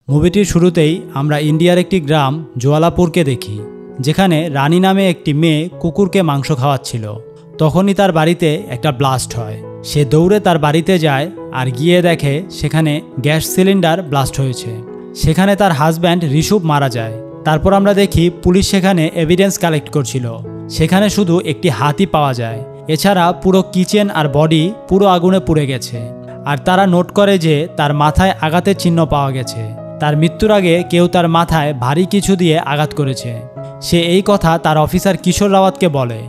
মুভিটির শুরুতেই আমরা ইন্ডিয়ার একটি গ্রাম জোয়ালাপুরকে দেখি, যেখানে রানী নামে একটি মেয়ে কুকুরকে মাংস খাওয়াচ্ছিল। তখনই তার বাড়িতে একটা ব্লাস্ট হয়। সে দৌড়ে তার বাড়িতে যায় আর গিয়ে দেখে সেখানে গ্যাস সিলিন্ডার ব্লাস্ট হয়েছে। সেখানে তার হাজব্যান্ড ঋষভ মারা যায়। তারপর আমরা দেখি পুলিশ সেখানে এভিডেন্স কালেক্ট করছিল। সেখানে শুধু একটি হাতি পাওয়া যায়, এছাড়া পুরো কিচেন আর বডি পুরো আগুনে পুড়ে গেছে। আর তারা নোট করে যে তার মাথায় আঘাতের চিহ্ন পাওয়া গেছে। তার মৃত্যুর আগে কেউ তার মাথায় ভারী কিছু দিয়ে আঘাত করেছে। সে এই কথা তার অফিসার কিশোর রাওয়াতকে বলে,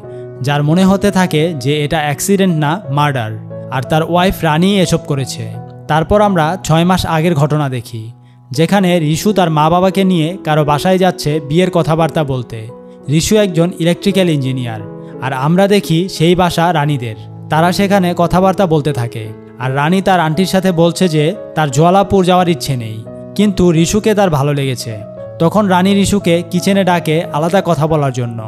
যার মনে হতে থাকে যে এটা অ্যাক্সিডেন্ট না মার্ডার, আর তার ওয়াইফ রানী এসব করেছে। তারপর আমরা 6 মাস আগের ঘটনা দেখি, যেখানে ঋষু তার মা বাবাকে নিয়ে কারো বাসায় যাচ্ছে বিয়ের কথাবার্তা বলতে। ঋষু একজন ইলেকট্রিক্যাল ইঞ্জিনিয়ার, আর আমরা দেখি সেই বাসা রানীদের। তারা সেখানে কথাবার্তা বলতে থাকে, আর রানী তার আন্টির সাথে বলছে যে তার জোয়ালাপুর যাওয়ার ইচ্ছে নেই, কিন্তু ঋষুকে তার ভালো লেগেছে। তখন রানী ঋষুকে কিচেনে ডাকে আলাদা কথা বলার জন্য।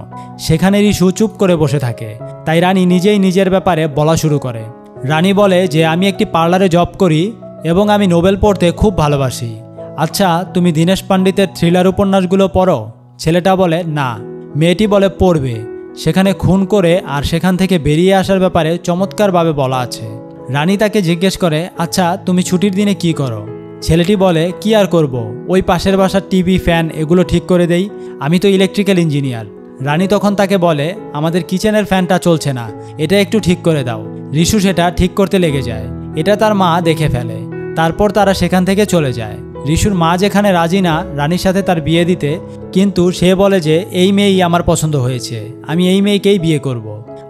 সেখানে ঋষু চুপ করে বসে থাকে, তাই রানী নিজেই নিজের ব্যাপারে বলা শুরু করে। রানী বলে যে আমি একটি পার্লারে জব করি এবং আমি নোবেল পড়তে খুব ভালোবাসি। আচ্ছা, তুমি দীনেশ পণ্ডিতের থ্রিলার উপন্যাসগুলো পড়ো? ছেলেটা বলে না। মেয়েটি বলে পড়বে, সেখানে খুন করে আর সেখান থেকে বেরিয়ে আসার ব্যাপারে চমৎকারভাবে বলা আছে। রানী তাকে জিজ্ঞেস করে, আচ্ছা তুমি ছুটির দিনে কি করো? ছেলেটি বলে, কি আর করব, ওই পাশের বাসার টিভি ফ্যান এগুলো ঠিক করে দেই, আমি তো ইলেকট্রিক্যাল ইঞ্জিনিয়ার। রানী তখন তাকে বলে, আমাদের কিচেনের ফ্যানটা চলছে না, এটা একটু ঠিক করে দাও। ঋষু সেটা ঠিক করতে লেগে যায়। এটা তার মা দেখে ফেলে। তারপর তারা সেখান থেকে চলে যায়। ঋষুর মা যেখানে রাজি না রানীর সাথে তার বিয়ে দিতে, কিন্তু সে বলে যে এই মেয়েই আমার পছন্দ হয়েছে, আমি এই মেয়েকেই বিয়ে করব।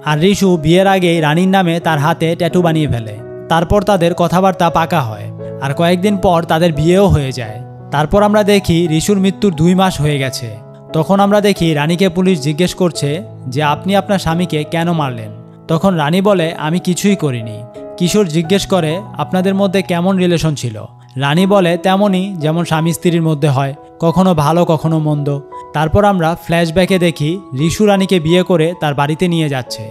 আর ঋষু বিয়ের আগেই রানীর নামে তার হাতে ট্যাটু বানিয়ে ফেলে। তারপর তাদের কথাবার্তা পাকা হয়, আর কয়েকদিন পর তাদের বিয়েও হয়ে যায়। তারপর আমরা দেখি ঋষুর মৃত্যুর 2 মাস হয়ে গেছে। তখন আমরা দেখি রানীকে পুলিশ জিজ্ঞেস করছে যে আপনি আপনার স্বামীকে কেন মারলেন? তখন রানী বলে, আমি কিছুই করিনি। কিশোর জিজ্ঞেস করে, আপনাদের মধ্যে কেমন রিলেশন ছিল? রানী বলে, তেমনই যেমন স্বামী স্ত্রীর মধ্যে হয়, কখনো ভালো কখনো মন্দ। তারপর আমরা ফ্ল্যাশব্যাকে দেখি ঋষু রানীকে বিয়ে করে তার বাড়িতে নিয়ে যাচ্ছে।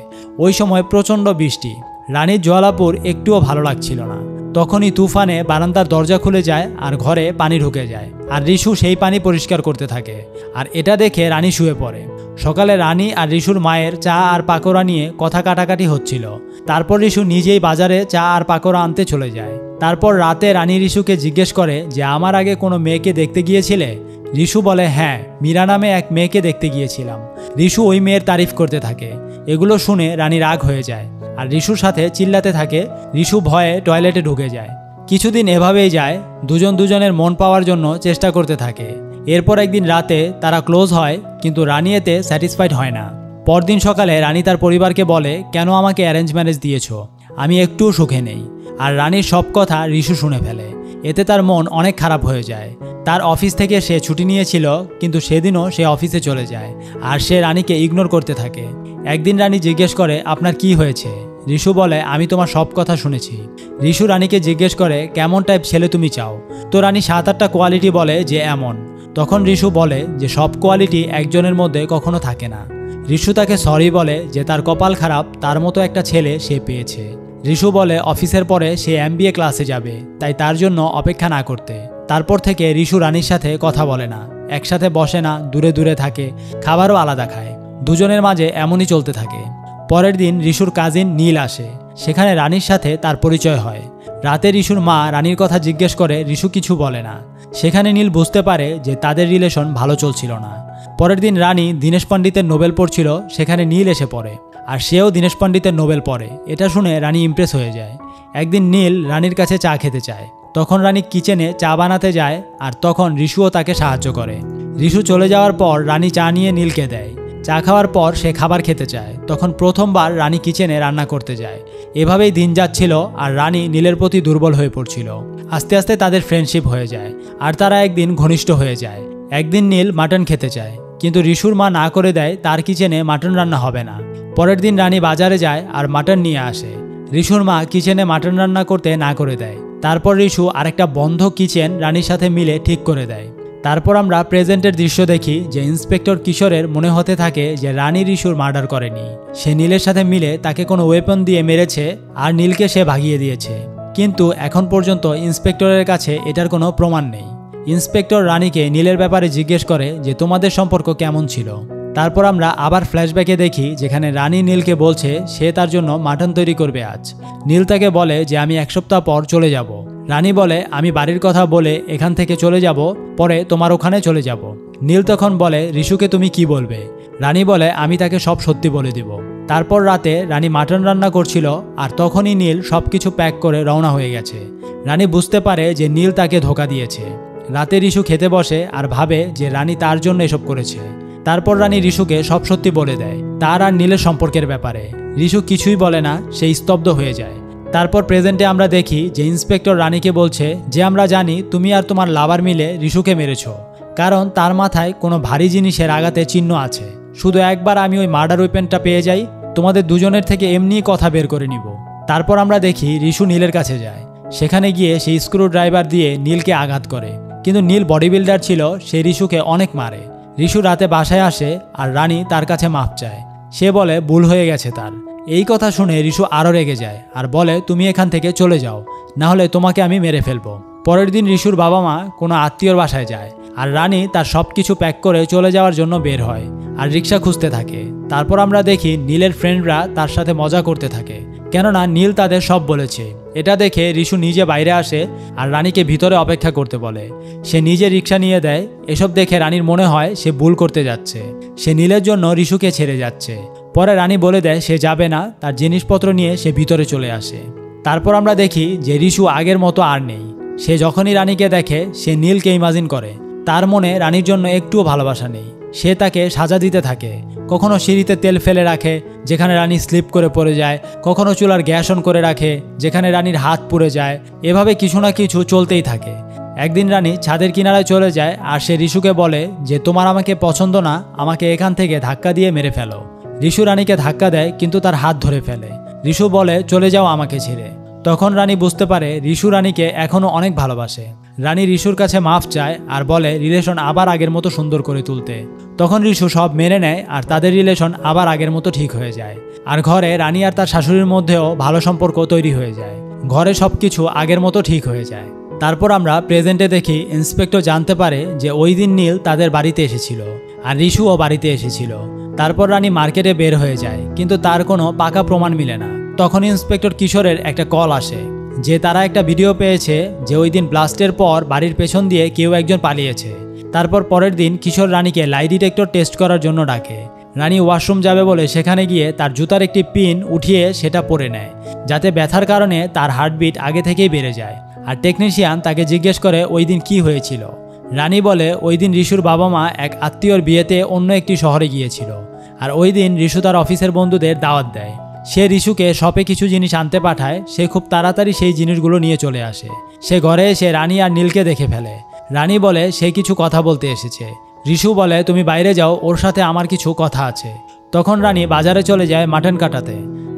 ওই সময় প্রচণ্ড বৃষ্টি। রানীর জোয়ালাপুর একটুও ভালো লাগছিল না। তখনই তুফানে বারান্দার দরজা খুলে যায় আর ঘরে পানি ঢুকে যায়, আর ঋষু সেই পানি পরিষ্কার করতে থাকে। আর এটা দেখে রানী শুয়ে পড়ে। সকালে রানী আর ঋষুর মায়ের চা আর পাকোড়া নিয়ে কথা কাটাকাটি হচ্ছিল। তারপর ঋষু নিজেই বাজারে চা আর পাকোড়া আনতে চলে যায়। তারপর রাতে রানী ঋষুকে জিজ্ঞেস করে যে আমার আগে কোনো মেয়েকে দেখতে গিয়েছিলে? ঋষু বলে, হ্যাঁ, মীরা নামে এক মেয়েকে দেখতে গিয়েছিলাম। ঋষু ওই মেয়ের তারিফ করতে থাকে। এগুলো শুনে রানী রাগ হয়ে যায় আর ঋষুর সাথে চিল্লাতে থাকে। ঋষু ভয়ে টয়লেটে ঢুকে যায়। কিছুদিন এভাবেই যায়, দুজন দুজনের মন পাওয়ার জন্য চেষ্টা করতে থাকে। এরপর একদিন রাতে তারা ক্লোজ হয়, কিন্তু রানী এতে স্যাটিসফাইড হয় না। পরদিন সকালে রানী তার পরিবারকে বলে, কেন আমাকে অ্যারেঞ্জ ম্যারেজ দিয়েছ? আমি একটুও সুখে নেই। আর রানীর সব কথা ঋষু শুনে ফেলে। এতে তার মন অনেক খারাপ হয়ে যায়। তার অফিস থেকে সে ছুটি নিয়েছিল, কিন্তু সেদিনও সে অফিসে চলে যায় আর সে রানীকে ইগনোর করতে থাকে। একদিন রানী জিজ্ঞেস করে, আপনার কি হয়েছে? ঋষু বলে, আমি তোমার সব কথা শুনেছি। ঋষু রানীকে জিজ্ঞেস করে, কেমন টাইপ ছেলে তুমি চাও? তো রানী 7-8টা কোয়ালিটি বলে যে এমন। তখন ঋষু বলে যে সব কোয়ালিটি একজনের মধ্যে কখনো থাকে না। ঋষু তাকে সরি বলে যে তার কপাল খারাপ, তার মতো একটা ছেলে সে পেয়েছে। ঋষু বলে অফিসের পরে সে MBA ক্লাসে যাবে, তাই তার জন্য অপেক্ষা না করতে। তারপর থেকে ঋষু রানীর সাথে কথা বলে না, একসাথে বসে না, দূরে দূরে থাকে, খাবারও আলাদা খায়। দুজনের মাঝে এমনই চলতে থাকে। পরের দিন ঋষুর কাজিন নীল আসে। সেখানে রানীর সাথে তার পরিচয় হয়। রাতে ঋষুর মা রানীর কথা জিজ্ঞেস করে, ঋষু কিছু বলে না। সেখানে নীল বুঝতে পারে যে তাদের রিলেশন ভালো চলছিল না। পরের দিন রানী দীনেশ পণ্ডিতের নোবেল পড়ছিল, সেখানে নীল এসে পড়ে, আর সেও দীনেশ পণ্ডিতের নোবেল পড়ে। এটা শুনে রানী ইমপ্রেস হয়ে যায়। একদিন নীল রানীর কাছে চা খেতে চায়। তখন রানী কিচেনে চা বানাতে যায়, আর তখন ঋষুও তাকে সাহায্য করে। ঋষু চলে যাওয়ার পর রানী চা নিয়ে নীলকে দেয়। চা খাওয়ার পর সে খাবার খেতে চায়। তখন প্রথমবার রানী কিচেনে রান্না করতে যায়। এভাবেই দিন যাচ্ছিল, আর রানী নীলের প্রতি দুর্বল হয়ে পড়ছিল। আস্তে আস্তে তাদের ফ্রেন্ডশিপ হয়ে যায়, আর তারা একদিন ঘনিষ্ঠ হয়ে যায়। একদিন নীল মাটন খেতে চায়, কিন্তু ঋষুর মা না করে দেয়, তার কিচেনে মাটন রান্না হবে না। পরের দিন রানী বাজারে যায় আর মাটন নিয়ে আসে। ঋষুর মা কিচেনে মাটন রান্না করতে না করে দেয়। তারপর ঋষু আরেকটা বন্ধ কিচেন রানীর সাথে মিলে ঠিক করে দেয়। তারপর আমরা প্রেজেন্টের দৃশ্য দেখি যে ইন্সপেক্টর কিশোরের মনে হতে থাকে যে রানী ঋষুর মার্ডার করেনি। সে নীলের সাথে মিলে তাকে কোনো ওয়েপন দিয়ে মেরেছে আর নীলকে সে ভাগিয়ে দিয়েছে। কিন্তু এখন পর্যন্ত ইন্সপেক্টরের কাছে এটার কোনো প্রমাণ নেই। ইন্সপেক্টর রানীকে নীলের ব্যাপারে জিজ্ঞেস করে যে তোমাদের সম্পর্ক কেমন ছিল। তারপর আমরা আবার ফ্ল্যাশব্যাকে দেখি যেখানে রানী নীলকে বলছে সে তার জন্য মাটন তৈরি করবে আজ। নীল তাকে বলে যে আমি 1 সপ্তাহ পর চলে যাব। রানী বলে আমি বাড়ির কথা বলে এখান থেকে চলে যাব, পরে তোমার ওখানে চলে যাব। নীল তখন বলে রিশুকে তুমি কি বলবে? রানী বলে আমি তাকে সব সত্যি বলে দিব। তারপর রাতে রানী মাটন রান্না করছিল আর তখনই নীল সবকিছু প্যাক করে রওনা হয়ে গেছে। রানী বুঝতে পারে যে নীল তাকে ধোঁকা দিয়েছে। রাতে রিশু খেতে বসে আর ভাবে যে রানী তার জন্য এসব করেছে। তারপর রানী রিশুকে সব সত্যি বলে দেয় তার আর নীলের সম্পর্কের ব্যাপারে। রিশু কিছুই বলে না, সে স্তব্ধ হয়ে যায়। তারপর প্রেজেন্টে আমরা দেখি যে ইন্সপেক্টর রানীকে বলছে যে আমরা জানি তুমি আর তোমার লাভার মিলে রিশুকে মেরেছ, কারণ তার মাথায় কোনো ভারী জিনিসের আঘাতের চিহ্ন আছে। শুধু একবার আমি ওই মার্ডার ওয়েপেনটা পেয়ে যাই, তোমাদের দুজনের থেকে এমনিই কথা বের করে নিব। তারপর আমরা দেখি রিশু নীলের কাছে যায়। সেখানে গিয়ে সেই স্ক্রু ড্রাইভার দিয়ে নীলকে আঘাত করে, কিন্তু নীল বডি বিল্ডার ছিল, সে রিশুকে অনেক মারে। রিশু রাতে বাসায় আসে আর রানী তার কাছে মাপ চায়। সে বলে ভুল হয়ে গেছে তার। এই কথা শুনে রিশু আরও রেগে যায় আর বলে তুমি এখান থেকে চলে যাও, না হলে তোমাকে আমি মেরে ফেলবো। পরের দিন রিশুর বাবা মা কোনো আত্মীয়র বাসায় যায় আর রানী তার সব কিছু প্যাক করে চলে যাওয়ার জন্য বের হয় আর রিক্সা খুঁজতে থাকে। তারপর আমরা দেখি নীলের ফ্রেন্ডরা তার সাথে মজা করতে থাকে, কেননা নীল তাদের সব বলেছে। এটা দেখে রিশু নিজে বাইরে আসে আর রানীকে ভিতরে অপেক্ষা করতে বলে। সে নিজে রিক্সা নিয়ে দেয়। এসব দেখে রানীর মনে হয় সে ভুল করতে যাচ্ছে, সে নীলের জন্য রিশুকে ছেড়ে যাচ্ছে। পরে রানী বলে দেয় সে যাবে না, তার জিনিসপত্র নিয়ে সে ভিতরে চলে আসে। তারপর আমরা দেখি যে রিশু আগের মতো আর নেই। সে যখনই রানীকে দেখে সে নীলকে ইমাজিন করে। তার মনে রানীর জন্য একটুও ভালোবাসা নেই। সে তাকে সাজা দিতে থাকে, কখনো সিঁড়িতে তেল ফেলে রাখে যেখানে রানী স্লিপ করে পড়ে যায়, কখনো চুলার গ্যাস অন করে রাখে যেখানে রানীর হাত পুড়ে যায়। এভাবে কিছু না কিছু চলতেই থাকে। একদিন রানী ছাদের কিনারায় চলে যায় আর সে রিশুকে বলে যে তোমার আমাকে পছন্দ না, আমাকে এখান থেকে ধাক্কা দিয়ে মেরে ফেলো। রিশু রানীকে ধাক্কা দেয় কিন্তু তার হাত ধরে ফেলে। রিশু বলে চলে যাও আমাকে ছেড়ে। তখন রানী বুঝতে পারে রিশু রানীকে এখনও অনেক ভালোবাসে। রানী রিশুর কাছে মাফ চায় আর বলে রিলেশন আবার আগের মতো সুন্দর করে তুলতে। তখন রিশু সব মেনে নেয় আর তাদের রিলেশন আবার আগের মতো ঠিক হয়ে যায়। আর ঘরে রানী আর তার শাশুড়ির মধ্যেও ভালো সম্পর্ক তৈরি হয়ে যায়। ঘরে সব কিছু আগের মতো ঠিক হয়ে যায়। তারপর আমরা প্রেজেন্টে দেখি ইন্সপেক্টর জানতে পারে যে ওই দিন নীল তাদের বাড়িতে এসেছিল আর রিশুও বাড়িতে এসেছিল। তারপর রানী মার্কেটে বের হয়ে যায়, কিন্তু তার কোনো পাকা প্রমাণ মিলে না। তখন ইন্সপেক্টর কিশোরের একটা কল আসে যে তারা একটা ভিডিও পেয়েছে যে ওই দিন ব্লাস্টের পর বাড়ির পেছন দিয়ে কেউ একজন পালিয়েছে। তারপর পরের দিন কিশোর রানীকে লাই ডিটেক্টর টেস্ট করার জন্য ডাকে। রানী ওয়াশরুম যাবে বলে সেখানে গিয়ে তার জুতার একটি পিন উঠিয়ে সেটা পরে নেয়, যাতে ব্যথার কারণে তার হার্টবিট আগে থেকেই বেড়ে যায়। আর টেকনিশিয়ান তাকে জিজ্ঞেস করে ওই দিন কী হয়েছিল। রানী বলে ওই দিন রিশুর বাবা মা এক আত্মীয়র বিয়েতে অন্য একটি শহরে গিয়েছিল আর ওই দিন রিশু তার অফিসের বন্ধুদের দাওয়াত দেয়। সে রিশুকে শপে কিছু জিনিস আনতে পাঠায়। সে খুব তাড়াতাড়ি সেই জিনিসগুলো নিয়ে চলে আসে। সে ঘরে এসে রানী আর নীলকে দেখে ফেলে। রানী বলে সে কিছু কথা বলতে এসেছে। রিশু বলে তুমি বাইরে যাও, ওর সাথে আমার কিছু কথা আছে। তখন রানী বাজারে চলে যায় মাটন কাটাতে।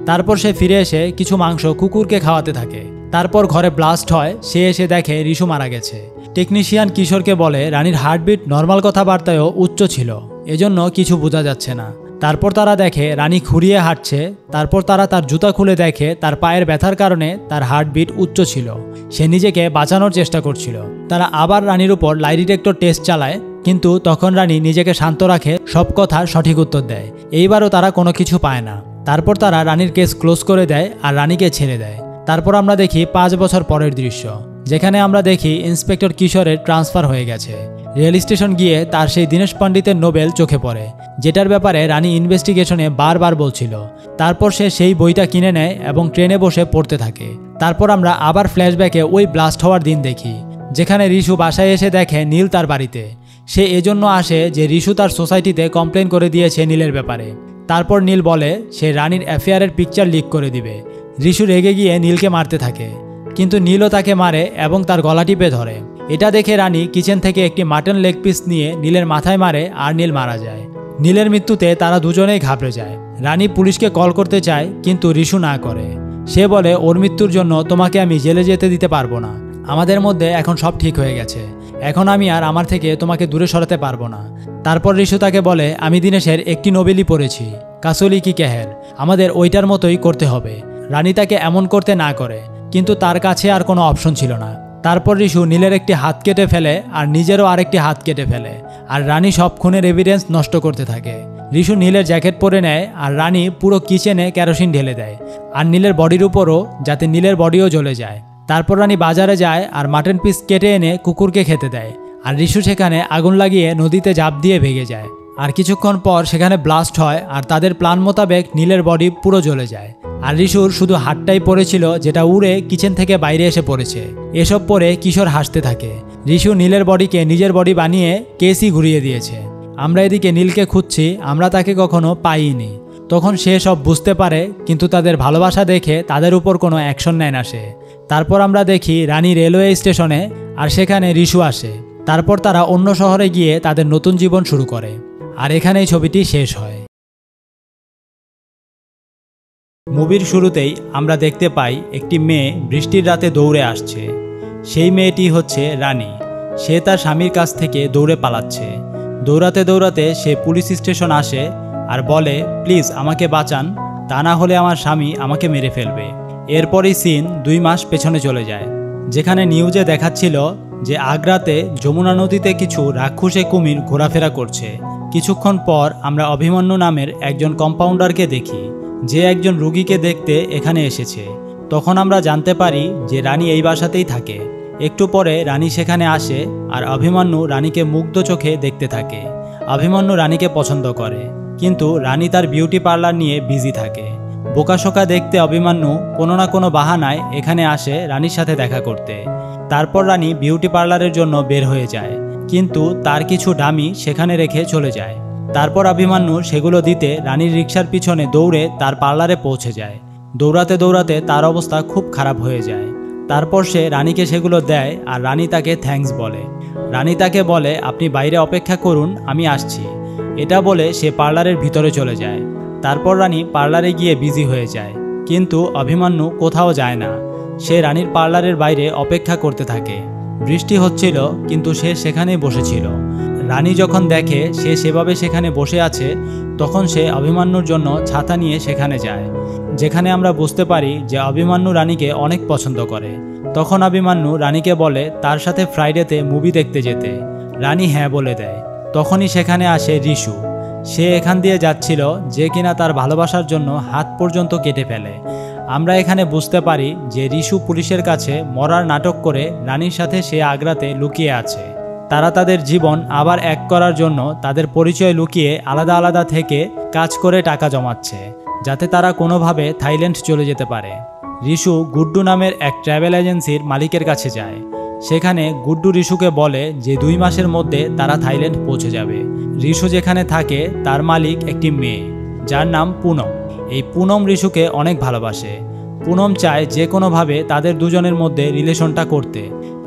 তারপর সে ফিরে এসে কিছু মাংস কুকুরকে খাওয়াতে থাকে। তারপর ঘরে ব্লাস্ট হয়। সে এসে দেখে রিশু মারা গেছে। টেকনিশিয়ান কিশোরকে বলে রানীর হার্টবিট নর্মাল কথাবার্তায়ও উচ্চ ছিল, এজন্য কিছু বোঝা যাচ্ছে না। তারপর তারা দেখে রানী খুঁড়িয়ে হাঁটছে। তারপর তারা তার জুতা খুলে দেখে তার পায়ের ব্যথার কারণে তার হার্টবিট উচ্চ ছিল। সে নিজেকে বাঁচানোর চেষ্টা করছিল। তারা আবার রানীর উপর লাই ডিটেক্টর টেস্ট চালায়, কিন্তু তখন রানী নিজেকে শান্ত রাখে, সব কথার সঠিক উত্তর দেয়। এইবারও তারা কোনো কিছু পায় না। তারপর তারা রানীর কেস ক্লোজ করে দেয় আর রানীকে ছেড়ে দেয়। তারপর আমরা দেখি 5 বছর পরের দৃশ্য, যেখানে আমরা দেখি ইন্সপেক্টর কিশোরের ট্রান্সফার হয়ে গেছে। রেল স্টেশন গিয়ে তার সেই দীনেশ পণ্ডিতের নোবেল চোখে পড়ে, যেটার ব্যাপারে রানী ইনভেস্টিগেশনে বারবার বলছিল। তারপর সে সেই বইটা কিনে নেয় এবং ট্রেনে বসে পড়তে থাকে। তারপর আমরা আবার ফ্ল্যাশব্যাকে ওই ব্লাস্ট হওয়ার দিন দেখি, যেখানে রিশু বাসায় এসে দেখে নীল তার বাড়িতে। সে এজন্য আসে যে রিশু তার সোসাইটিতে কমপ্লেন করে দিয়েছে নীলের ব্যাপারে। তারপর নীল বলে সে রানীর অ্যাফেয়ারের পিকচার লিক করে দিবে। রিশু রেগে গিয়ে নীলকে মারতে থাকে, কিন্তু নীলও তাকে মারে এবং তার গলা টিপে ধরে। এটা দেখে রানী কিচেন থেকে একটি মাটন লেগ পিস নিয়ে নীলের মাথায় মারে আর নীল মারা যায়। নীলের মৃত্যুতে তারা দুজনেই ঘাবড়ে যায়। রানী পুলিশকে কল করতে চায়, কিন্তু রিশু না করে। সে বলে ওর মৃত্যুর জন্য তোমাকে আমি জেলে যেতে দিতে পারবো না। আমাদের মধ্যে এখন সব ঠিক হয়ে গেছে, এখন আমি আর আমার থেকে তোমাকে দূরে সরাতে পারবো না। তারপর রিশু তাকে বলে আমি দীনেশের একটি নোবেলই পড়েছি, কাসলি কি কেহের, আমাদের ওইটার মতোই করতে হবে। রানী তাকে এমন করতে না করে, কিন্তু তার কাছে আর কোনো অপশন ছিল না। তারপর রিশু নীলের একটি হাত কেটে ফেলে আর নিজেরও আরেকটি হাত কেটে ফেলে, আর রানী সব খুনের এভিডেন্স নষ্ট করতে থাকে। রিশু নীলের জ্যাকেট পরে নেয় আর রানী পুরো কিচেনে কেরোসিন ঢেলে দেয় আর নীলের বডির উপরও, যাতে নীলের বডিও জ্বলে যায়। তারপর রানী বাজারে যায় আর মাটন পিস কেটে এনে কুকুরকে খেতে দেয়, আর রিশু সেখানে আগুন লাগিয়ে নদীতে ঝাঁপ দিয়ে ভেগে যায়। আর কিছুক্ষণ পর সেখানে ব্লাস্ট হয় আর তাদের প্ল্যান মোতাবেক নীলের বডি পুরো জ্বলে যায়। আর রিশুর শুধু হাতটাই পড়েছিল, যেটা উড়ে কিচেন থেকে বাইরে এসে পড়েছে। এসব পরে কিশোর হাসতে থাকে। রিশু নীলের বডিকে নিজের বডি বানিয়ে কেসই ঘুরিয়ে দিয়েছে। আমরা এদিকে নীলকে খুঁজছি, আমরা তাকে কখনো পাইনি। তখন সে সব বুঝতে পারে, কিন্তু তাদের ভালোবাসা দেখে তাদের উপর কোনো অ্যাকশন নেয় না সে। তারপর আমরা দেখি রানী রেলওয়ে স্টেশনে, আর সেখানে রিশু আসে। তারপর তারা অন্য শহরে গিয়ে তাদের নতুন জীবন শুরু করে। আর এখানেই ছবিটি শেষ হয়। মুভির শুরুতেই আমরা দেখতে পাই একটি মেয়ে বৃষ্টির রাতে দৌড়ে আসছে। সেই মেয়েটি হচ্ছে রানী। সে তার স্বামীর কাছ থেকে দৌড়ে পালাচ্ছে। দৌড়াতে দৌড়াতে সে পুলিশ স্টেশন আসে আর বলে, প্লিজ আমাকে বাঁচান, তা না হলে আমার স্বামী আমাকে মেরে ফেলবে। এরপরই সিন 2 মাস পেছনে চলে যায়, যেখানে নিউজে দেখাচ্ছিল যে আগ্রাতে যমুনা নদীতে কিছু রাক্ষসে কুমির ঘোরাফেরা করছে। কিছুক্ষণ পর আমরা অভিমন্যু নামের একজন কম্পাউন্ডারকে দেখি, যে একজন রুগীকে দেখতে এখানে এসেছে। তখন আমরা জানতে পারি যে রানী এই বাসাতেই থাকে। একটু পরে রানী সেখানে আসে আর অভিমন্যু রানীকে মুগ্ধ চোখে দেখতে থাকে। অভিমন্যু রানীকে পছন্দ করে, কিন্তু রানী তার বিউটি পার্লার নিয়ে বিজি থাকে। বোকাশোকা দেখতে অভিমন্যু কোনো না কোনো বাহানায় এখানে আসে রানীর সাথে দেখা করতে। তারপর রানী বিউটি পার্লারের জন্য বের হয়ে যায়, কিন্তু তার কিছু ডামি সেখানে রেখে চলে যায়। তারপর অভিমন্যু সেগুলো দিতে রানীর রিকশার পিছনে দৌড়ে তার পার্লারে পৌঁছে যায়। দৌড়াতে দৌড়াতে তার অবস্থা খুব খারাপ হয়ে যায়। তারপর সে রানীকে সেগুলো দেয় আর রানী তাকে থ্যাঙ্কস বলে। রানী তাকে বলে, আপনি বাইরে অপেক্ষা করুন, আমি আসছি। এটা বলে সে পার্লারের ভিতরে চলে যায়। তারপর রানী পার্লারে গিয়ে বিজি হয়ে যায়, কিন্তু অভিমন্যু কোথাও যায় না। সে রানীর পার্লারের বাইরে অপেক্ষা করতে থাকে। বৃষ্টি হচ্ছিল, কিন্তু সে সেখানেই বসেছিল। রানী যখন দেখে সে সেভাবে সেখানে বসে আছে, তখন সে অভিমন্যুর জন্য ছাতা নিয়ে সেখানে যায়, যেখানে আমরা বুঝতে পারি যে অভিমন্যু রানীকে অনেক পছন্দ করে। তখন অভিমন্যু রানীকে বলে তার সাথে ফ্রাইডেতে মুভি দেখতে যেতে। রানী হ্যাঁ বলে দেয়। তখনই সেখানে আসে রিশু। সে এখান দিয়ে যাচ্ছিল, যে কিনা তার ভালোবাসার জন্য হাত পর্যন্ত কেটে ফেলে। আমরা এখানে বুঝতে পারি যে রিশু পুলিশের কাছে মরার নাটক করে রানীর সাথে সে আগ্রাতে লুকিয়ে আছে। তারা তাদের জীবন আবার এক করার জন্য তাদের পরিচয় লুকিয়ে আলাদা আলাদা থেকে কাজ করে টাকা জমাচ্ছে, যাতে তারা কোনোভাবে থাইল্যান্ড চলে যেতে পারে। রিশু গুড্ডু নামের এক ট্রাভেল এজেন্সির মালিকের কাছে যায়। সেখানে গুড্ডু রিশুকে বলে যে 2 মাসের মধ্যে তারা থাইল্যান্ড পৌঁছে যাবে। রিশু যেখানে থাকে তার মালিক একটি মেয়ে, যার নাম পুনম। এই পুনম রিশুকে অনেক ভালোবাসে। পুনম চায় যে কোনোভাবে তাদের দুজনের মধ্যে রিলেশনটা করতে,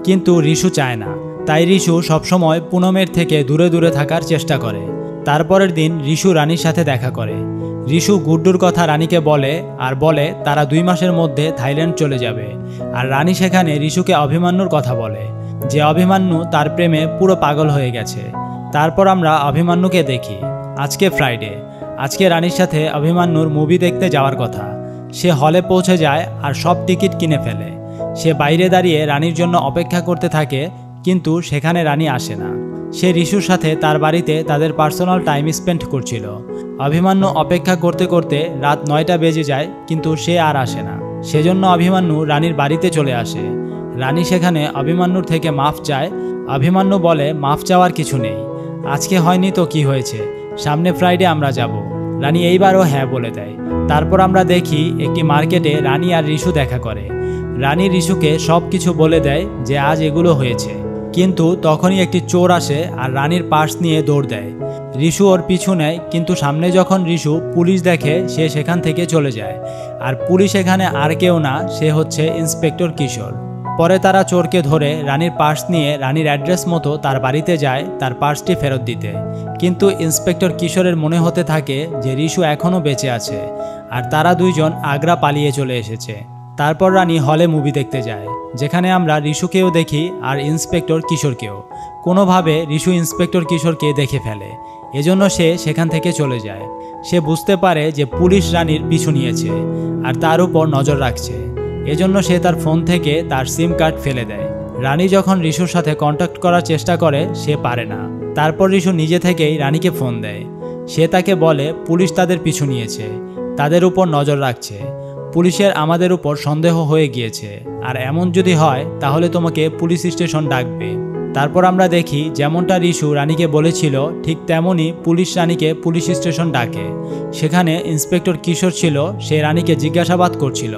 কিন্তু রিশু চায় না। তাই রিশু সবসময় পুনমের থেকে দূরে দূরে থাকার চেষ্টা করে। তারপরের দিন রিশু রানীর সাথে দেখা করে। রিশু গুড্ডুর কথা রানীকে বলে আর বলে তারা 2 মাসের মধ্যে থাইল্যান্ড চলে যাবে। আর রানী সেখানে রিশুকে অভিমন্যুর কথা বলে, যে অভিমন্যু তার প্রেমে পুরো পাগল হয়ে গেছে। তারপর আমরা অভিমন্যুকে দেখি। আজকে ফ্রাইডে, আজকে রানীর সাথে অভিমন্যুর মুভি দেখতে যাওয়ার কথা। সে হলে পৌঁছে যায় আর সব টিকিট কিনে ফেলে। সে বাইরে দাঁড়িয়ে রানীর জন্য অপেক্ষা করতে থাকে, কিন্তু সেখানে রানী আসে না। সে রিশুর সাথে তার বাড়িতে তাদের পার্সোনাল টাইম স্পেন্ড করছিল। অভিমন্যু অপেক্ষা করতে করতে রাত 9টা বেজে যায়, কিন্তু সে আর আসে না। সেজন্য অভিমন্যু রানীর বাড়িতে চলে আসে। রানী সেখানে অভিমন্যুর থেকে মাফ চায়। অভিমন্যু বলে মাফ চাওয়ার কিছু নেই, আজকে হয়নি তো কি হয়েছে, সামনে ফ্রাইডে আমরা যাব। রানী এইবারও হ্যাঁ বলে দেয়। তারপর আমরা দেখি একটি মার্কেটে রানী আর রিশু দেখা করে। রানী রিশুকে সব কিছু বলে দেয় যে আজ এগুলো হয়েছে, কিন্তু তখনই একটি চোর আসে আর রানীর পার্স নিয়ে দৌড় দেয়। রিশু ওর পিছু নেয়, কিন্তু সামনে যখন রিশু পুলিশ দেখে সে সেখান থেকে চলে যায়। আর পুলিশ এখানে আর কেউ না, সে হচ্ছে ইন্সপেক্টর কিশোর। পরে তারা চোরকে ধরে রানীর পার্স নিয়ে রানীর অ্যাড্রেস মতো তার বাড়িতে যায় তার পার্সটি ফেরত দিতে। কিন্তু ইন্সপেক্টর কিশোরের মনে হতে থাকে যে রিশু এখনও বেঁচে আছে আর তারা দুইজন আগ্রা পালিয়ে চলে এসেছে। তারপর রানী হলে মুভি দেখতে যায়, যেখানে আমরা রিশুকেও দেখি আর ইন্সপেক্টর কিশোরকেও। কোনোভাবে রিশু ইন্সপেক্টর কিশোরকে দেখে ফেলে, এজন্য সে সেখান থেকে চলে যায়। সে বুঝতে পারে যে পুলিশ রানীর পিছু নিয়েছে আর তার উপর নজর রাখছে। এজন্য সে তার ফোন থেকে তার সিম কার্ড ফেলে দেয়। রানী যখন রিশুর সাথে কন্ট্যাক্ট করার চেষ্টা করে সে পারে না। তারপর রিশু নিজে থেকেই রানীকে ফোন দেয়। সে তাকে বলে পুলিশ তাদের পিছু নিয়েছে, তাদের উপর নজর রাখছে, পুলিশের আমাদের উপর সন্দেহ হয়ে গিয়েছে, আর এমন যদি হয় তাহলে তোমাকে পুলিশ স্টেশন ডাকবে। তারপর আমরা দেখি যেমনটা রিশু রানীকে বলেছিল ঠিক তেমনই পুলিশ রানীকে পুলিশ স্টেশন ডাকে। সেখানে ইন্সপেক্টর কিশোর ছিল, সে রানীকে জিজ্ঞাসাবাদ করছিল।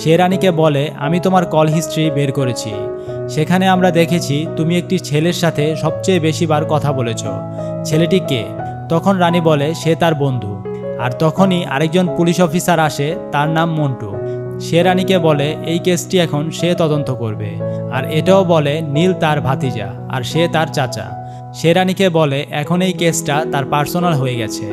সে রানীকে বলে আমি তোমার কল হিস্ট্রি বের করেছি, সেখানে আমরা দেখেছি তুমি একটি ছেলের সাথে সবচেয়ে বেশি বার কথা বলেছ। ছেলেটি কে? তখন রানী বলে সে তার বন্ধু। আর তখনই আরেকজন পুলিশ অফিসার আসে, তার নাম মন্টু। সে রানীকে বলে এই কেসটি এখন সে তদন্ত করবে, আর এটাও বলে নীল তার ভাতিজা আর সে তার চাচা। সে রানীকে বলে এখন এই কেসটা তার পার্সোনাল হয়ে গেছে,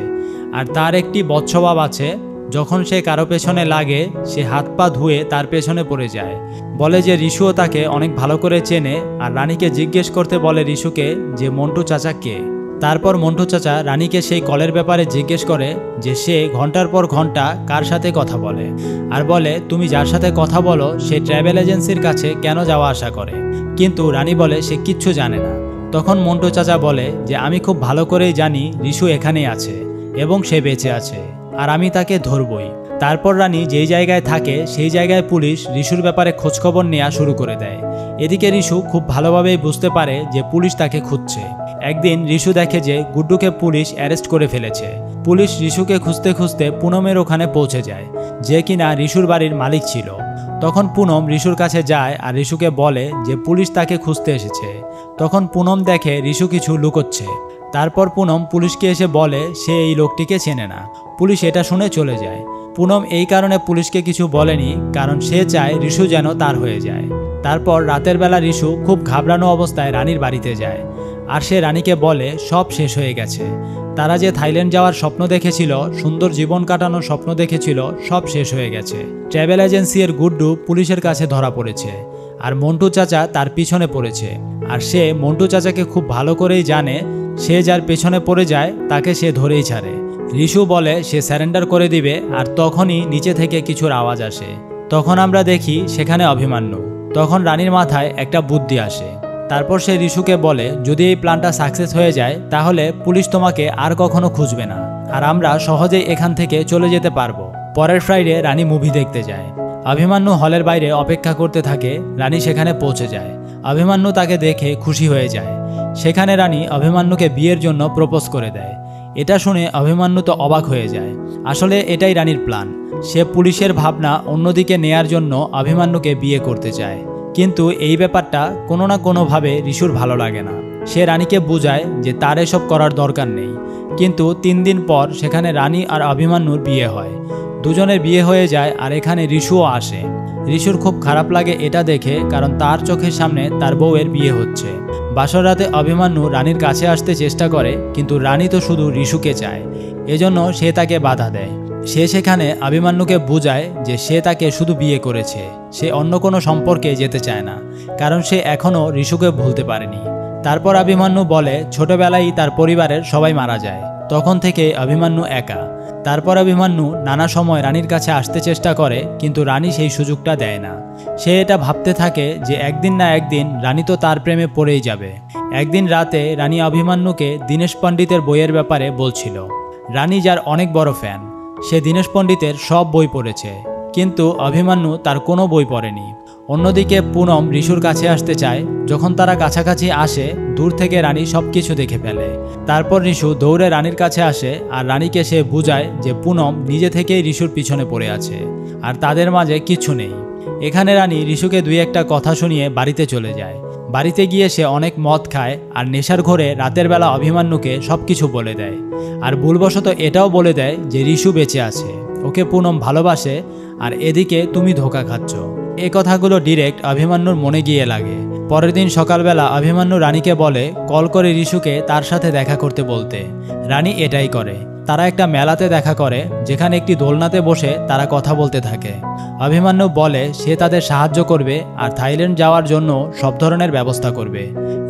আর তার একটি বৎসভাব আছে, যখন সে কারো পেছনে লাগে সে হাত পা ধুয়ে তার পেছনে পড়ে যায়। বলে যে রিশুও তাকে অনেক ভালো করে চেনে, আর রানীকে জিজ্ঞেস করতে বলে রিশুকে যে মন্টু চাচা কে। তারপর মন্টু চাচা রানীকে সেই কলের ব্যাপারে জিজ্ঞেস করে যে সে ঘন্টার পর ঘন্টা কার সাথে কথা বলে, আর বলে তুমি যার সাথে কথা বলো সে ট্রাভেল এজেন্সির কাছে কেন যাওয়া আসা করে। কিন্তু রানী বলে সে কিচ্ছু জানে না। তখন মন্টু চাচা বলে যে আমি খুব ভালো করেই জানি রিশু এখানেই আছে এবং সে বেঁচে আছে, আর আমি তাকে ধরবই। তারপর রানী যেই জায়গায় থাকে সেই জায়গায় পুলিশ রিশুর ব্যাপারে খোঁজখবর নেওয়া শুরু করে দেয়। এদিকে রিশু খুব ভালোভাবেই বুঝতে পারে যে পুলিশ তাকে খুঁজছে। একদিন রিশু দেখে যে গুড্ডুকে পুলিশ অ্যারেস্ট করে ফেলেছে। পুলিশ রিশুকে খুঁজতে খুঁজতে পুনমের ওখানে পৌঁছে যায়, যে কিনা রিশুর বাড়ির মালিক ছিল। তখন পুনম রিশুর কাছে যায় আর রিশুকে বলে যে পুলিশ তাকে খুঁজতে এসেছে। তখন পুনম দেখে রিশু কিছু লুকোচ্ছে। তারপর পুনম পুলিশকে এসে বলে সে এই লোকটিকে চেনে না। পুলিশ এটা শুনে চলে যায়। পুনম এই কারণে পুলিশকে কিছু বলেনি, কারণ সে চায় রিশু যেন তার হয়ে যায়। তারপর রাতের বেলা রিশু খুব ঘাবড়ানো অবস্থায় রানীর বাড়িতে যায়, আর সে রানীকে বলে সব শেষ হয়ে গেছে। তারা যে থাইল্যান্ড যাওয়ার স্বপ্ন দেখেছিল, সুন্দর জীবন কাটানোর স্বপ্ন দেখেছিল, সব শেষ হয়ে গেছে। ট্রাভেল এজেন্সির গুড্ডু পুলিশের কাছে ধরা পড়েছে, আর মন্টু চাচা তার পিছনে পড়েছে। আর সে মন্টু চাচাকে খুব ভালো করেই জানে, সে যার পেছনে পড়ে যায় তাকে সে ধরেই ছাড়ে। রিশু বলে সে স্যারেন্ডার করে দিবে, আর তখনই নিচে থেকে কিছুর আওয়াজ আসে। তখন আমরা দেখি সেখানে অভিমান্যু। তখন রানীর মাথায় একটা বুদ্ধি আসে। তারপর সে রিশুকে বলে যদি এই প্ল্যানটা সাকসেস হয়ে যায় তাহলে পুলিশ তোমাকে আর কখনো খুঁজবে না, আর আমরা সহজেই এখান থেকে চলে যেতে পারবো। পরের ফ্রাইডে রানী মুভি দেখতে যায়। অভিমান্যু হলের বাইরে অপেক্ষা করতে থাকে। রানী সেখানে পৌঁছে যায়। অভিমান্যু তাকে দেখে খুশি হয়ে যায়। সেখানে রানী অভিমান্যুকে বিয়ের জন্য প্রপোজ করে দেয়। এটা শুনে অভিমান্যু তো অবাক হয়ে যায়। আসলে এটাই রানীর প্ল্যান। সে পুলিশের ভাবনা অন্যদিকে নেয়ার জন্য অভিমান্যুকে বিয়ে করতে চায়। কিন্তু এই ব্যাপারটা কোনো না কোনোভাবে রিশুর ভালো লাগে না। সে রানীকে বোঝায় যে তার এসব করার দরকার নেই। কিন্তু 3 দিন পর সেখানে রানী আর অভিমান্যুর বিয়ে হয়। দুজনের বিয়ে হয়ে যায়, আর এখানে রিশুও আসে। রিশুর খুব খারাপ লাগে এটা দেখে, কারণ তার চোখের সামনে তার বউয়ের বিয়ে হচ্ছে। বাসর রাতে অভিমান্যু রানীর কাছে আসতে চেষ্টা করে, কিন্তু রানী তো শুধু রিশুকে চায়, এজন্য সে তাকে বাধা দেয়। সে সেখানে অভিমান্যুকে বোঝায় যে সে তাকে শুধু বিয়ে করেছে, সে অন্য কোনো সম্পর্কে যেতে চায় না, কারণ সে এখনও রিশুকে ভুলতে পারেনি। তারপর অভিমান্যু বলে ছোটবেলায় তার পরিবারের সবাই মারা যায়, তখন থেকে অভিমান্যু একা। তারপর অভিমান্যু নানা সময় রানীর কাছে আসতে চেষ্টা করে, কিন্তু রানী সেই সুযোগটা দেয় না। সে এটা ভাবতে থাকে যে একদিন না একদিন রানী তো তার প্রেমে পড়েই যাবে। একদিন রাতে রানী অভিমান্যুকে দীনেশ পণ্ডিতের বইয়ের ব্যাপারে বলছিল। রানী যার অনেক বড় ফ্যান, সে দীনেশ পণ্ডিতের সব বই পড়েছে, কিন্তু অভিমান্যু তার কোনো বই পড়েনি। অন্যদিকে পুনম রিশুর কাছে আসতে চায়। যখন তারা কাছাকাছি আসে, দূর থেকে রানী সব কিছু দেখে ফেলে। তারপর রিশু দৌড়ে রানীর কাছে আসে, আর রানীকে সে বুঝায় যে পুনম নিজে থেকেই রিশুর পিছনে পড়ে আছে, আর তাদের মাঝে কিছু নেই। এখানে রানী রিশুকে 2-1টা কথা শুনিয়ে বাড়িতে চলে যায়। বাড়িতে গিয়ে সে অনেক মদ খায়, আর নেশার ঘরে রাতের বেলা অভিমান্যুকে সব কিছু বলে দেয়। আর ভুলবশত এটাও বলে দেয় যে রিশু বেঁচে আছে, ওকে পুনম ভালোবাসে, আর এদিকে তুমি ধোঁকা খাচ্ছ। এই কথাগুলো ডিরেক্ট অভিমান্যুর মনে গিয়ে লাগে। পরের দিন সকালবেলা অভিমান্যু রানীকে বলে কল করে রিশুকে তার সাথে দেখা করতে বলতে। রানী এটাই করে। তারা একটা মেলাতে দেখা করে, যেখানে একটি দোলনাতে বসে তারা কথা বলতে থাকে। অভিমান্যু বলে সে তাদের সাহায্য করবে, আর থাইল্যান্ড যাওয়ার জন্য সব ধরনের ব্যবস্থা করবে।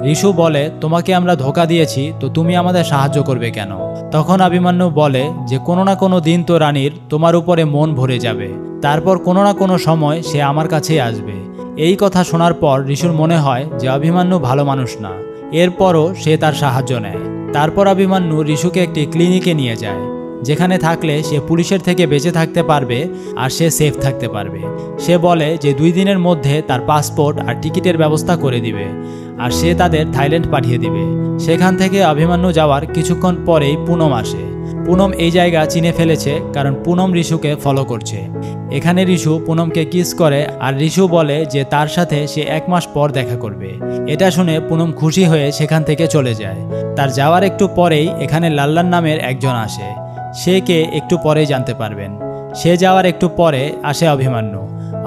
রিশু বলে তোমাকে আমরা ধোঁকা দিয়েছি, তো তুমি আমাদের সাহায্য করবে কেন? তখন অভিমান্যু বলে যে কোনো না কোনো দিন তো রানীর তোমার উপরে মন ভরে যাবে, তারপর কোনো না কোনো সময় সে আমার কাছেই আসবে। এই কথা শোনার পর রিশুর মনে হয় যে অভিমন্যু ভালো মানুষ না। এরপরও সে তার সাহায্য নেয়। তারপর অভিমন্যু রিশুকে একটি ক্লিনিকে নিয়ে যায়, যেখানে থাকলে সে পুলিশের থেকে বেঁচে থাকতে পারবে আর সে সেফ থাকতে পারবে। সে বলে যে 2 দিনের মধ্যে তার পাসপোর্ট আর টিকিটের ব্যবস্থা করে দিবে, আর সে তাদের থাইল্যান্ড পাঠিয়ে দিবে। সেখান থেকে অভিমন্যু যাওয়ার কিছুক্ষণ পরেই পুনম আসে। পুনম এই জায়গা চিনে ফেলেছে, কারণ পুনম রিশুকে ফলো করছে। এখানে রিশু পুনমকে কিস করে, আর রিশু বলে যে তার সাথে সে 1 মাস পর দেখা করবে। এটা শুনে পুনম খুশি হয়ে সেখান থেকে চলে যায়। তার যাওয়ার একটু পরেই এখানে লাল্লান নামের একজন আসে। সে কে একটু পরেই জানতে পারবেন। সে যাওয়ার একটু পরে আসে অভিমন্যু।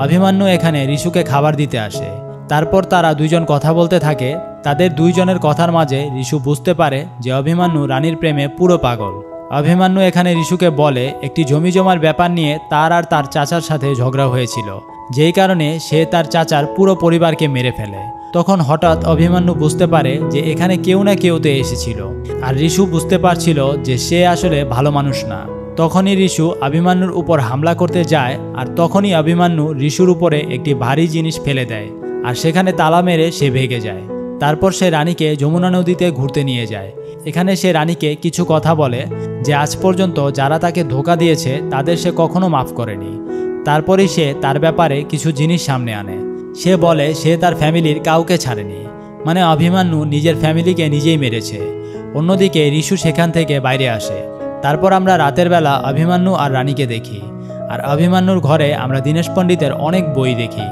অভিমন্যু এখানে রিশুকে খাবার দিতে আসে। তারপর তারা 2 জন কথা বলতে থাকে। তাদের 2 জনের কথার মাঝে রিশু বুঝতে পারে যে অভিমন্যু রানীর প্রেমে পুরো পাগল। অভিমন্যু এখানে রিশুকে বলে একটি জমি জমার ব্যাপার নিয়ে তার আর তার চাচার সাথে ঝগড়া হয়েছিল, যেই কারণে সে তার চাচার পুরো পরিবারকে মেরে ফেলে। তখন হঠাৎ অভিমন্যু বুঝতে পারে যে এখানে কেউ না কেউ তো এসেছিল, আর রিশু বুঝতে পারছিল যে সে আসলে ভালো মানুষ না। তখনই রিশু অভিমন্যুর উপর হামলা করতে যায়, আর তখনই অভিমন্যু রিশুর উপরে একটি ভারী জিনিস ফেলে দেয়, আর সেখানে তালা মেরে সে ভেগে যায়। তারপর সে রানীকে যমুনা নদীতে ঘুরতে নিয়ে যায়। এখানে সে রানীকে কিছু কথা বলে যে আজ পর্যন্ত যারা তাকে ধোঁকা দিয়েছে তাদের সে কখনো মাফ করেনি। তারপরেই সে তার ব্যাপারে কিছু জিনিস সামনে আনে। সে বলে সে তার ফ্যামিলির কাউকে ছাড়েনি, মানে অভিমন্যু নিজের ফ্যামিলিকে নিজেই মেরেছে। অন্যদিকে রিশু সেখান থেকে বাইরে আসে। তারপর আমরা রাতের বেলা অভিমন্যু আর রানীকে দেখি, আর অভিমন্যুর ঘরে আমরা দীনেশ পণ্ডিতের অনেক বই দেখি।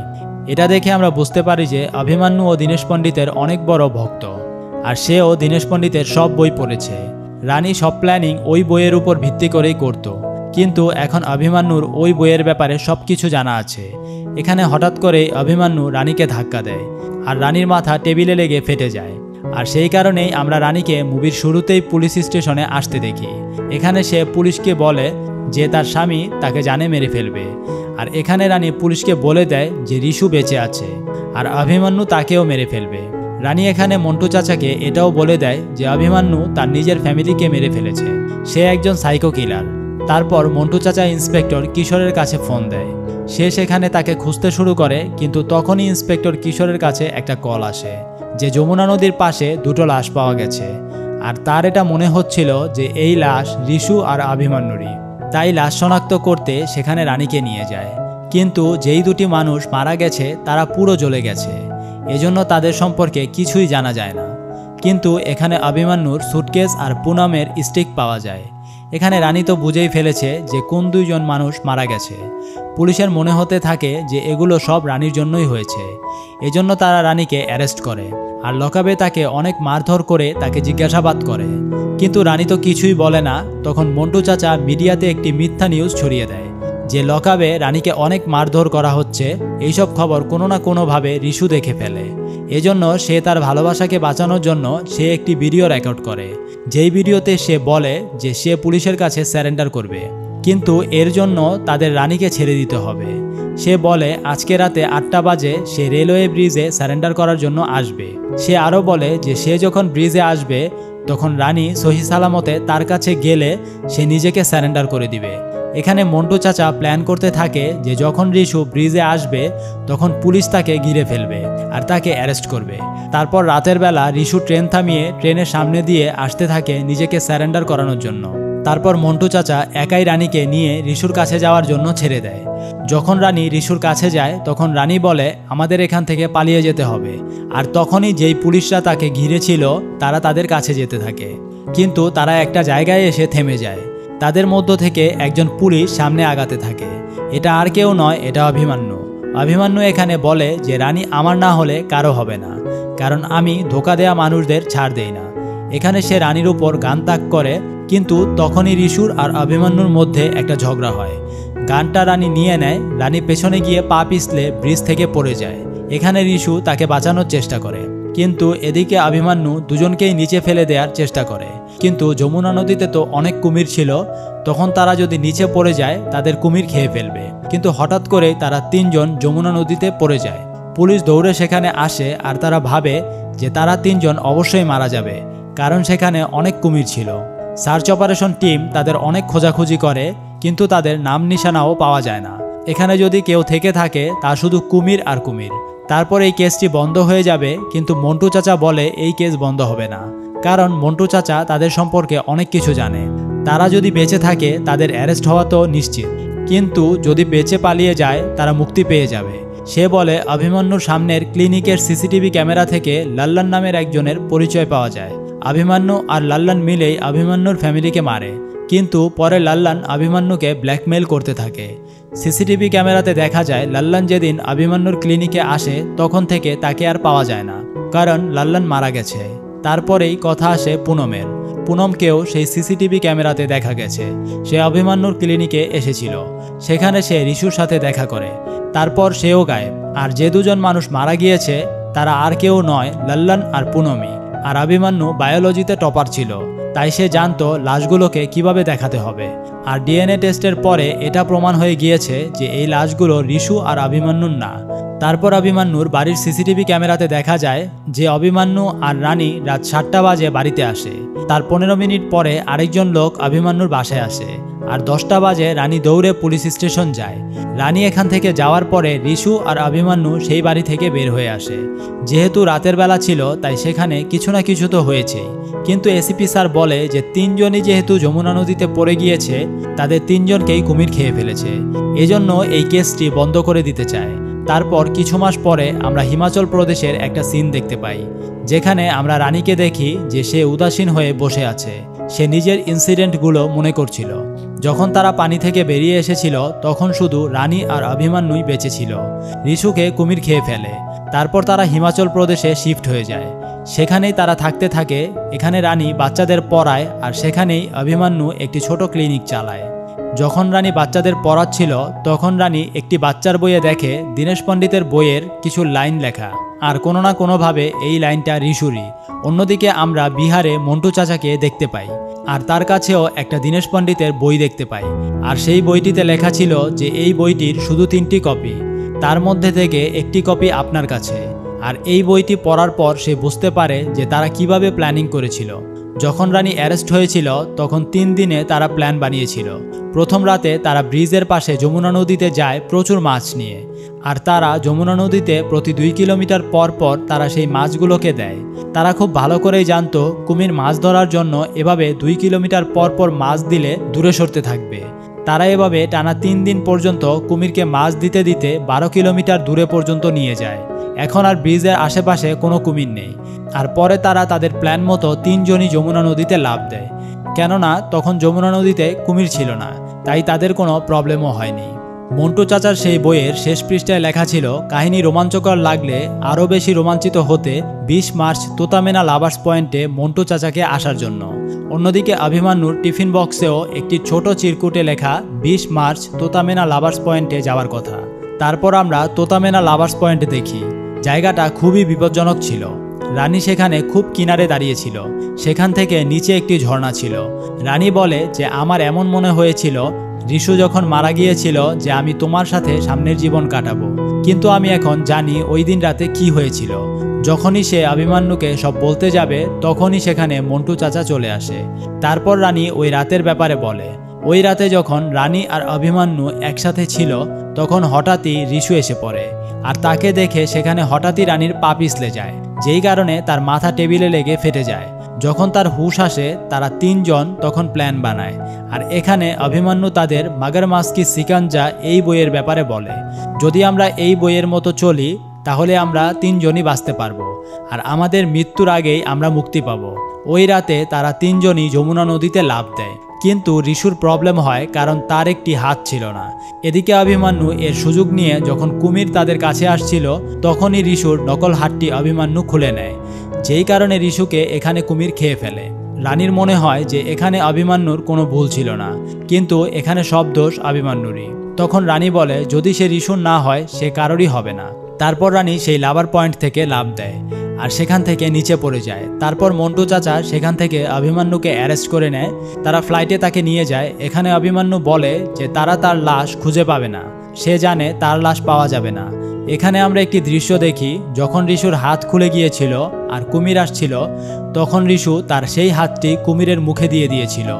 এটা দেখে আমরা বুঝতে পারি যে অভিমন্যু ও দীনেশ পণ্ডিতের অনেক বড় ভক্ত, আর সেও দীনেশ পণ্ডিতের সব বই পড়েছে। রানী সব প্ল্যানিং ওই বইয়ের উপর ভিত্তি করেই করত, কিন্তু এখন অভিমন্যুর ওই বইয়ের ব্যাপারে সব কিছু জানা আছে। এখানে হঠাৎ করেই অভিমন্যু রানীকে ধাক্কা দেয়, আর রানীর মাথা টেবিলে লেগে ফেটে যায়। আর সেই কারণেই আমরা রানীকে মুভির শুরুতেই পুলিশ স্টেশনে আসতে দেখি। এখানে সে পুলিশকে বলে যে তার স্বামী তাকে জানে মেরে ফেলবে, আর এখানে রানী পুলিশকে বলে দেয় যে রিশু বেঁচে আছে, আর অভিমন্যু তাকেও মেরে ফেলবে। রানী এখানে মন্টু চাচাকে এটাও বলে দেয় যে অভিমন্যু তার নিজের ফ্যামিলিকে মেরে ফেলেছে, সে একজন সাইকো কিলার। তারপর মন্টু চাচা ইন্সপেক্টর কিশোরের কাছে ফোন দেয়। সে সেখানে তাকে খুঁজতে শুরু করে, কিন্তু তখনই ইন্সপেক্টর কিশোরের কাছে একটা কল আসে যে যমুনা নদীর পাশে 2টো লাশ পাওয়া গেছে, আর তার এটা মনে হচ্ছিল যে এই লাশ রিশু আর অভিমন্যুরই। তাই লাশ শনাক্ত করতে সেখানে রানীকে নিয়ে যায়। কিন্তু যেই 2টি মানুষ মারা গেছে তারা পুরো জ্বলে গেছে, এজন্য তাদের সম্পর্কে কিছুই জানা যায় না। কিন্তু এখানে অভিমন্যুর সুটকেস আর পুনমের স্টিক পাওয়া যায়। এখানে রানী তো বুঝেই ফেলেছে যে কোন 2 জন মানুষ মারা গেছে। পুলিশের মনে হতে থাকে যে এগুলো সব রানীর জন্যই হয়েছে, এজন্য তারা রানীকে অ্যারেস্ট করে, আর লকআপে তাকে অনেক মারধর করে তাকে জিজ্ঞাসাবাদ করে। কিন্তু রানী তো কিছুই বলে না। তখন মন্টু চাচা মিডিয়াতে একটি মিথ্যা নিউজ ছড়িয়ে দেয় যে লকআপে রানীকে অনেক মারধর করা হচ্ছে। এইসব খবর কোনো না কোনোভাবে রিশু দেখে ফেলে। এজন্য সে তার ভালোবাসাকে বাঁচানোর জন্য সে একটি ভিডিও রেকর্ড করে, যেই ভিডিওতে সে বলে যে সে পুলিশের কাছে স্যারেন্ডার করবে, কিন্তু এর জন্য তাদের রানীকে ছেড়ে দিতে হবে। সে বলে আজকে রাতে 8টা বাজে সে রেলওয়ে ব্রিজে স্যারেন্ডার করার জন্য আসবে। সে আরও বলে যে সে যখন ব্রিজে আসবে তখন রানী সহি সালামতে তার কাছে গেলে সে নিজেকে স্যারেন্ডার করে দিবে। এখানে মন্টু চাচা প্ল্যান করতে থাকে যে যখন রিশু ব্রিজে আসবে তখন পুলিশ তাকে ঘিরে ফেলবে আর তাকে অ্যারেস্ট করবে। তারপর রাতের বেলা রিশু ট্রেন থামিয়ে ট্রেনের সামনে দিয়ে আসতে থাকে নিজেকে স্যারেন্ডার করানোর জন্য। তারপর মন্টু চাচা একাই রানীকে নিয়ে রিশুর কাছে যাওয়ার জন্য ছেড়ে দেয়। যখন রানী রিশুর কাছে যায় তখন রানী বলে আমাদের এখান থেকে পালিয়ে যেতে হবে, আর তখনই যেই পুলিশরা তাকে ঘিরেছিল তারা তাদের কাছে যেতে থাকে, কিন্তু তারা একটা জায়গায় এসে থেমে যায়। তাদের মধ্য থেকে একজন পুলিশ সামনে আগাতে থাকে। এটা আর কেউ নয়, এটা অভিমন্যু। অভিমন্যু এখানে বলে যে রানী আমার না হলে কারো হবে না, কারণ আমি ধোঁকা দেয়া মানুষদের ছাড় দেই না। এখানে সে রানীর উপর গান তাক করে, কিন্তু তখনই রিশুর আর অভিমন্যুর মধ্যে একটা ঝগড়া হয়। গানটা রানী নিয়ে নেয়। রানী পেছনে গিয়ে পা পিছলে ব্রিজ থেকে পড়ে যায়। এখানে রিশু তাকে বাঁচানোর চেষ্টা করে, কিন্তু এদিকে অভিমন্যু দুজনকেই নিচে ফেলে দেওয়ার চেষ্টা করে। কিন্তু যমুনা নদীতে তো অনেক কুমির ছিল, তখন তারা যদি নিচে পড়ে যায় তাদের কুমির খেয়ে ফেলবে। কিন্তু হঠাৎ করে তারা 3 জন যমুনা নদীতে পড়ে যায়। পুলিশ দৌড়ে সেখানে আসে, আর তারা ভাবে যে তারা 3 জন অবশ্যই মারা যাবে, কারণ সেখানে অনেক কুমির ছিল। সার্চ অপারেশন টিম তাদের অনেক খোঁজাখুঁজি করে, কিন্তু তাদের নাম নিশানাও পাওয়া যায় না। এখানে যদি কেউ থেকে থাকে তা শুধু কুমির আর কুমির। তারপর এই কেসটি বন্ধ হয়ে যাবে, কিন্তু মন্টু চাচা বলে এই কেস বন্ধ হবে না, কারণ মন্টু চাচা তাদের সম্পর্কে অনেক কিছু জানে। তারা যদি বেঁচে থাকে তাদের অ্যারেস্ট হওয়া তো নিশ্চিত, কিন্তু যদি বেঁচে পালিয়ে যায় তারা মুক্তি পেয়ে যাবে। সে বলে অভিমন্যুর সামনের ক্লিনিকের সিসিটিভি ক্যামেরা থেকে লাল্লান নামের একজনের পরিচয় পাওয়া যায়। অভিমন্যু আর লাল্লান মিলেই অভিমন্যুর ফ্যামিলিকে মারে, কিন্তু পরে লাল্লান অভিমন্যুকে ব্ল্যাকমেইল করতে থাকে। সিসিটিভি ক্যামেরাতে দেখা যায় লাল্লান যেদিন অভিমন্যুর ক্লিনিকে আসে তখন থেকে তাকে আর পাওয়া যায় না, কারণ লাল্লান মারা গেছে। তারপরেই কথা আসে পুনমের। পুনমকেও সেই সিসিটিভি ক্যামেরাতে দেখা গেছে সে অভিমন্যুর ক্লিনিকে এসেছিল। সেখানে সে রিশুর সাথে দেখা করে, তারপর সেও গায়েব। আর যে দুজন মানুষ মারা গিয়েছে তারা আর কেউ নয়, লাল্লান আর পুনমই। আর অভিমন্যু বায়োলজিতে টপার ছিল, তাই সে জানতো লাশগুলোকে কিভাবে দেখাতে হবে। আর ডিএনএ টেস্টের পরে এটা প্রমাণ হয়ে গিয়েছে যে এই লাশগুলো রিশু আর অভিমন্যুর না। তারপর অভিমন্যুর বাড়ির সিসিটিভি ক্যামেরাতে দেখা যায় যে অভিমন্যু আর রানী রাত 7টা বাজে বাড়িতে আসে। তার 15 মিনিট পরে আরেকজন লোক অভিমন্যুর বাসায় আসে, আর 10টা বাজে রানী দৌড়ে পুলিশ স্টেশন যায়। রানী এখান থেকে যাওয়ার পরে রিশু আর অভিমন্যু সেই বাড়ি থেকে বের হয়ে আসে। যেহেতু রাতের বেলা ছিল তাই সেখানে কিছু না কিছু তো হয়েছেই, কিন্তু এসিপি স্যার বলে যে 3জনই যেহেতু যমুনা নদীতে পড়ে গিয়েছে তাদের 3জনকেই কুমির খেয়ে ফেলেছে, এজন্য এই কেসটি বন্ধ করে দিতে চায়। তারপর কিছু মাস পরে আমরা হিমাচল প্রদেশের একটা সিন দেখতে পাই, যেখানে আমরা রানীকে দেখি যে সে উদাসীন হয়ে বসে আছে। সে নিজের ইনসিডেন্টগুলো মনে করছিল। যখন তারা পানি থেকে বেরিয়ে এসেছিল তখন শুধু রানী আর অভিমন্যুই বেঁচে ছিল। রিশুকে কুমির খেয়ে ফেলে। তারপর তারা হিমাচল প্রদেশে শিফট হয়ে যায়। সেখানেই তারা থাকতে থাকে। এখানে রানী বাচ্চাদের পড়ায়, আর সেখানেই অভিমন্যু একটি ছোট ক্লিনিক চালায়। যখন রানী বাচ্চাদের পড়াচ্ছিল তখন রানী একটি বাচ্চার বইয়ে দেখে দীনেশ পণ্ডিতের বইয়ের কিছু লাইন লেখা, আর কোনো না কোনোভাবে এই লাইনটা রিশুরই। অন্যদিকে আমরা বিহারে মন্টু চাচাকে দেখতে পাই, আর তার কাছেও একটা দীনেশ পণ্ডিতের বই দেখতে পাই। আর সেই বইটিতে লেখা ছিল যে এই বইটির শুধু 3টি কপি, তার মধ্যে থেকে একটি কপি আপনার কাছে। আর এই বইটি পড়ার পর সে বুঝতে পারে যে তারা কিভাবে প্ল্যানিং করেছিল। যখন রানী অ্যারেস্ট হয়েছিল তখন 3 দিনে তারা প্ল্যান বানিয়েছিল। প্রথম রাতে তারা ব্রিজের পাশে যমুনা নদীতে যায় প্রচুর মাছ নিয়ে, আর তারা যমুনা নদীতে প্রতি 2 কিলোমিটার পর পর তারা সেই মাছগুলোকে দেয়। তারা খুব ভালো করেই জানতো কুমির মাছ ধরার জন্য এভাবে 2 কিলোমিটার পর পর মাছ দিলে দূরে সরতে থাকবে। তারা এভাবে টানা 3 দিন পর্যন্ত কুমিরকে মাছ দিতে দিতে 12 কিলোমিটার দূরে পর্যন্ত নিয়ে যায়। এখন আর ব্রিজের আশেপাশে কোনো কুমির নেই। আর পরে তারা তাদের প্ল্যান মতো 3জনই যমুনা নদীতে লাফ দেয়, কেননা তখন যমুনা নদীতে কুমির ছিল না, তাই তাদের কোনো প্রবলেমও হয়নি। মন্টু চাচার সেই বইয়ের শেষ পৃষ্ঠায় লেখা ছিল, কাহিনী রোমাঞ্চকর লাগলে আরও বেশি রোমাঞ্চিত হতে 20 মার্চ তোতামেনা লাভার্স পয়েন্টে মন্টু চাচাকে আসার জন্য। অন্যদিকে অভিমন্যুর টিফিন বক্সেও একটি ছোট চিরকুটে লেখা 20 মার্চ তোতামেনা লাভার্স পয়েন্টে যাওয়ার কথা। তারপর আমরা তোতামেনা লাভার্স পয়েন্টে দেখি জায়গাটা খুবই বিপজ্জনক ছিল। রানী সেখানে খুব কিনারে দাঁড়িয়েছিল। সেখান থেকে নিচে একটি ঝর্ণা ছিল। রানী বলে যে আমার এমন মনে হয়েছিল রিশু যখন মারা গিয়েছিল যে আমি তোমার সাথে সামনের জীবন কাটাবো, কিন্তু আমি এখন জানি ওই দিন রাতে কি হয়েছিল। যখনই সে অভিমন্যুকে সব বলতে যাবে তখনই সেখানে মন্টু চাচা চলে আসে। তারপর রানী ওই রাতের ব্যাপারে বলে। ওই রাতে যখন রানী আর অভিমন্যু একসাথে ছিল তখন হঠাৎই রিশু এসে পড়ে, আর তাকে দেখে সেখানে হঠাৎই রানীর পা পিছলে যায়, যেই কারণে তার মাথা টেবিলে লেগে ফেটে যায়। যখন তার হুঁশ আসে তারা 3জন তখন প্ল্যান বানায়। আর এখানে অভিমন্যু তাদের মাগরমাছ কি সিকাঞ্জা এই বইয়ের ব্যাপারে বলে, যদি আমরা এই বইয়ের মতো চলি তাহলে আমরা 3জনই বাঁচতে পারবো, আর আমাদের মৃত্যুর আগেই আমরা মুক্তি পাবো। ওই রাতে তারা 3জনই যমুনা নদীতে লাফ দেয়, কিন্তু রিশুর প্রবলেম হয় কারণ তার একটি হাত ছিল না। এদিকে অভিমন্যু এর সুযোগ নিয়ে যখন কুমির তাদের কাছে আসছিল তখনই রিশুর নকল হাতটি অভিমন্যু খুলে নেয়, যেই কারণে রিশুকে এখানে কুমির খেয়ে ফেলে। রানীর মনে হয় যে এখানে অভিমন্যুর কোনো ভুল ছিল না, কিন্তু এখানে সব দোষ অভিমন্যুরই। তখন রানী বলে যদি সে রিশুর না হয় সে কারোরই হবে না। তারপর রানী সেই লাভার পয়েন্ট থেকে লাফ দেয় আর সেখান থেকে নিচে পড়ে যায়। তারপর মন্টু চাচা সেখান থেকে অভিমন্যুকে অ্যারেস্ট করে নেয়। তারা ফ্লাইটে তাকে নিয়ে যায়। এখানে অভিমন্যু বলে যে তারা তার লাশ খুঁজে পাবে না, সে জানে তার লাশ পাওয়া যাবে না, এখানে আমরা একটি দৃশ্য দেখি, যখন রিশুর হাত খুলে গিয়েছিল আর কুমির আসছিল, তখন রিশু তার সেই হাতটি কুমিরের মুখে দিয়ে দিয়েছিল,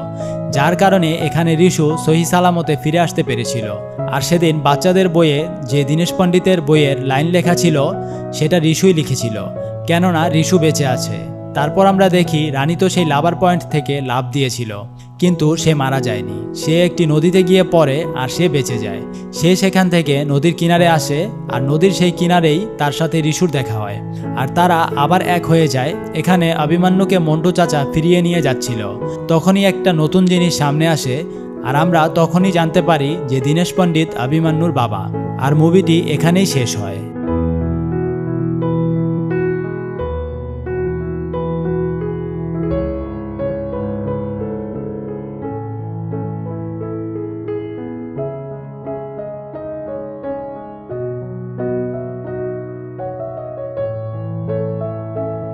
যার কারণে এখানে রিশু সহি সালামতে ফিরে আসতে পেরেছিল। আর সেদিন বাচ্চাদের বইয়ে যে দীনেশ পণ্ডিতের বইয়ের লাইন লেখা ছিল সেটা রিশুই লিখেছিল, কেননা রিশু বেঁচে আছে। তারপর আমরা দেখি রানী তো সেই লাভার পয়েন্ট থেকে লাফ দিয়েছিল, কিন্তু সে মারা যায়নি। সে একটি নদীতে গিয়ে পড়ে আর সে বেঁচে যায়। সে সেখান থেকে নদীর কিনারে আসে আর নদীর সেই কিনারেই তার সাথে রিশুর দেখা হয় আর তারা আবার এক হয়ে যায়। এখানে অভিমন্যুকে মন্টু চাচা ফিরিয়ে নিয়ে যাচ্ছিল, তখনই একটা নতুন জিনিস সামনে আসে আর আমরা তখনই জানতে পারি যে দীনেশ পণ্ডিত অভিমন্যুর বাবা। আর মুভিটি এখানেই শেষ হয়।